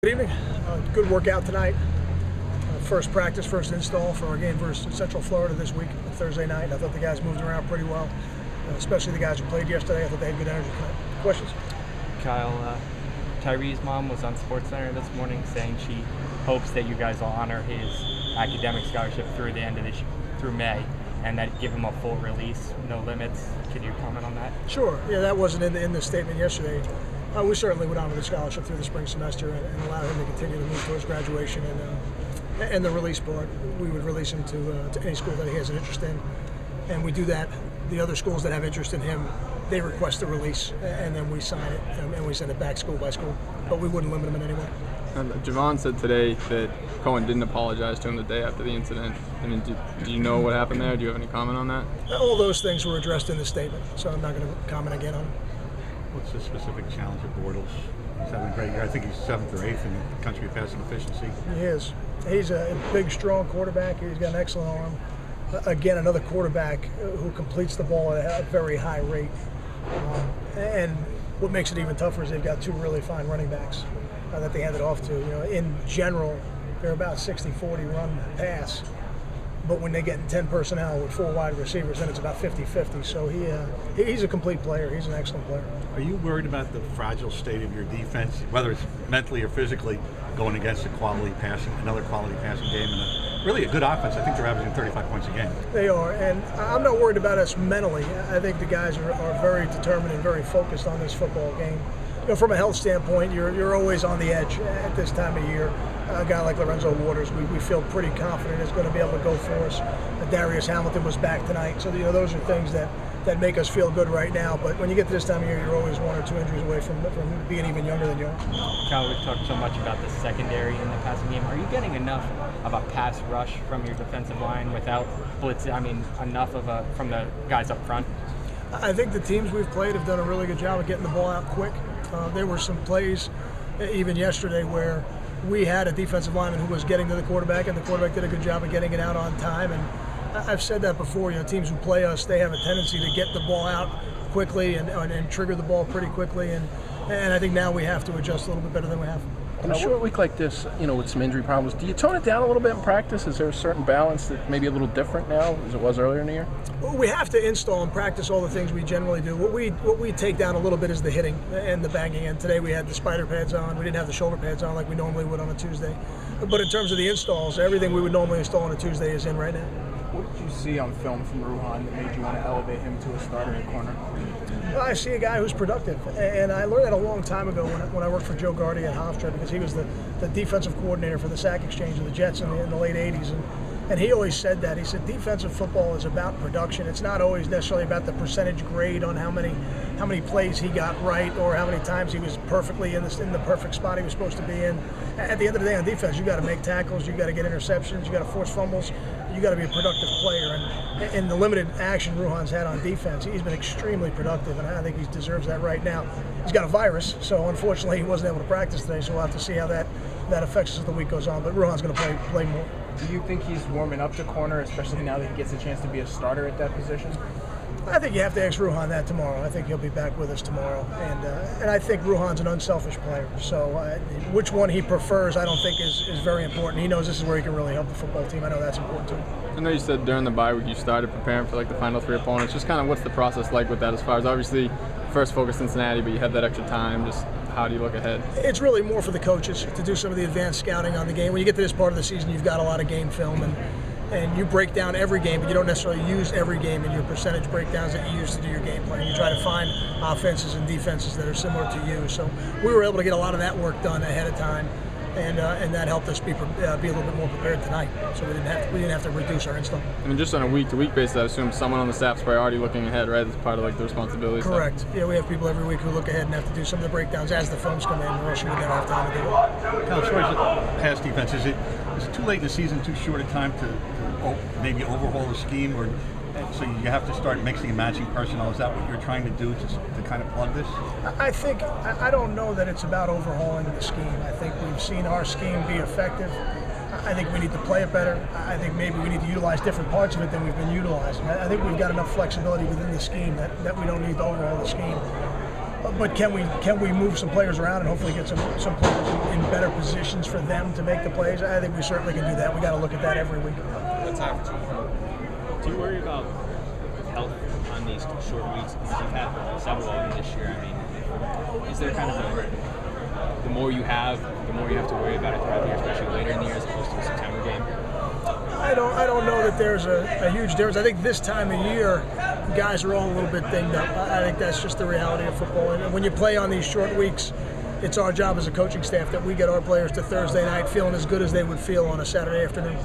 Good evening. Good workout tonight. First practice, first install for our game versus Central Florida this week, Thursday night. I thought the guys moved around pretty well, especially the guys who played yesterday. I thought they had good energy tonight. Questions? Kyle, Tyree's mom was on SportsCenter this morning saying she hopes that you guys will honor his academic scholarship through the end of through May, and that give him a full release, no limits. Can you comment on that? Sure. Yeah, that wasn't in the statement yesterday. We certainly would honor the scholarship through the spring semester and allow him to continue to move towards graduation and the release part. We would release him to any school that he has an interest in, and we do that. The other schools that have interest in him, they request the release, and then we sign it and we send it back school by school. But we wouldn't limit him in any way. Javon said today that Cohen didn't apologize to him the day after the incident. I mean, do you know what happened there? Do you have any comment on that? All those things were addressed in the statement, so I'm not going to comment again on it. What's the specific challenge of Bortles? He's having a great year. I think he's 7th or 8th in the country passing efficiency. He is. He's a big, strong quarterback. He's got an excellent arm. Again, another quarterback who completes the ball at a very high rate. And what makes it even tougher is they've got two really fine running backs that they hand it off to. You know, in general, they're about 60-40 run pass. But when they get in 10 personnel with 4 wide receivers, then it's about 50-50. So he's a complete player. He's an excellent player. Are you worried about the fragile state of your defense, whether it's mentally or physically, going against another quality passing game, and really a good offense? I think they're averaging 35 points a game. They are, and I'm not worried about us mentally. I think the guys are very determined and very focused on this football game. You know, from a health standpoint, you're always on the edge at this time of year. A guy like Lorenzo Waters, we feel pretty confident is going to be able to go for us. Darius Hamilton was back tonight, so those are things that make us feel good right now. But when you get to this time of year, you're always 1 or 2 injuries away from being even younger than you are. Kyle, we've talked so much about the secondary in the passing game. Are you getting enough of a pass rush from your defensive line without blitz? I mean, enough from the guys up front? I think the teams we've played have done a really good job of getting the ball out quick. There were some plays, even yesterday, where we had a defensive lineman who was getting to the quarterback, and the quarterback did a good job of getting it out on time. And I've said that before. You know, teams who play us, they have a tendency to get the ball out quickly and trigger the ball pretty quickly. And I think now we have to adjust a little bit better than we have. In a short week like this, you know, with some injury problems, do you tone it down a little bit in practice? Is there a certain balance that may be a little different now as it was earlier in the year? Well, we have to install and practice all the things we generally do. What we take down a little bit is the hitting and the banging. And today we had the spider pads on. We didn't have the shoulder pads on like we normally would on a Tuesday. But in terms of the installs, everything we would normally install on a Tuesday is in right now. What did you see on film from Ruhan that made you want to elevate him to a starter at corner? Well, I see a guy who's productive, and I learned that a long time ago when I worked for Joe Gardy at Hofstra, because he was the defensive coordinator for the Sack Exchange of the Jets in the late 80s. And he always said that. He said defensive football is about production. It's not always necessarily about the percentage grade on how many plays he got right or how many times he was perfectly in the perfect spot he was supposed to be in. At the end of the day on defense, you got to make tackles, you got to get interceptions, you got to force fumbles, you got to be a productive player. And in the limited action Ruhan's had on defense, he's been extremely productive, and I think he deserves that right now. He's got a virus, so unfortunately he wasn't able to practice today, so we'll have to see how that affects us as the week goes on. But Ruhan's going to play more. Do you think he's warming up to corner, especially now that he gets a chance to be a starter at that position? I think you have to ask Ruhan that tomorrow. I think he'll be back with us tomorrow. And I think Ruhan's an unselfish player. So which one he prefers, I don't think is very important. He knows this is where he can really help the football team. I know that's important too. I know you said during the bye week you started preparing for like the final 3 opponents. Just kind of what's the process like with that, as far as obviously first focus Cincinnati, but you have that extra time. Just how do you look ahead? It's really more for the coaches to do some of the advanced scouting on the game. When you get to this part of the season, you've got a lot of game film, and you break down every game, but you don't necessarily use every game in your percentage breakdowns that you use to do your game plan. You try to find offenses and defenses that are similar to you. So we were able to get a lot of that work done ahead of time, and that helped us be a little bit more prepared tonight. So we didn't have to reduce our install. I mean, just on a week-to-week basis, I assume someone on the staff's probably already looking ahead, right? That's part of like the responsibility. Correct. Yeah, we have people every week who look ahead and have to do some of the breakdowns as the films come in, or else you would never have time to do it. Kyle, as far as the pass defense, is it too late in the season, too short a time to maybe overhaul the scheme, or so you have to start mixing and matching personnel? Is that what you're trying to do to kind of plug this? I don't know that it's about overhauling the scheme. I think we've seen our scheme be effective. I think we need to play it better. I think maybe we need to utilize different parts of it than we've been utilizing. I think we've got enough flexibility within the scheme that we don't need to overhaul the scheme. But can we move some players around and hopefully get some players in better positions for them to make the plays? I think we certainly can do that. We got to look at that every week. Let's have to. Do you worry about health on these short weeks? Because you've had several of them this year. I mean, is there kind of the more you have to worry about it throughout the year, especially later in the year as opposed to a September game? I don't know that there's a huge difference. I think this time of year, guys are all a little bit dinged up. I think that's just the reality of football. And when you play on these short weeks, it's our job as a coaching staff that we get our players to Thursday night feeling as good as they would feel on a Saturday afternoon.